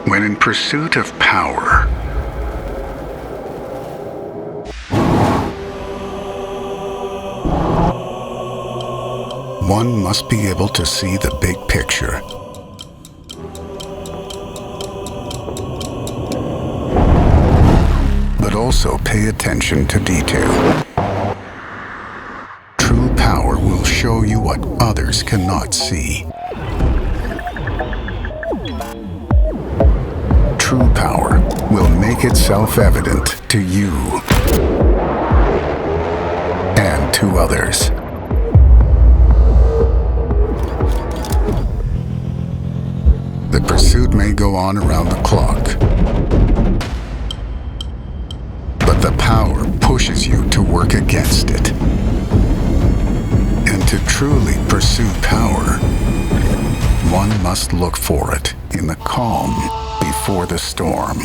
When in pursuit of power, one must be able to see the big picture. But also pay attention to detail. True power will show you what others cannot see. True power will make itself evident to you and to others. The pursuit may go on around the clock, but the power pushes you to work against it. And to truly pursue power, one must look for it in the calm before the storm.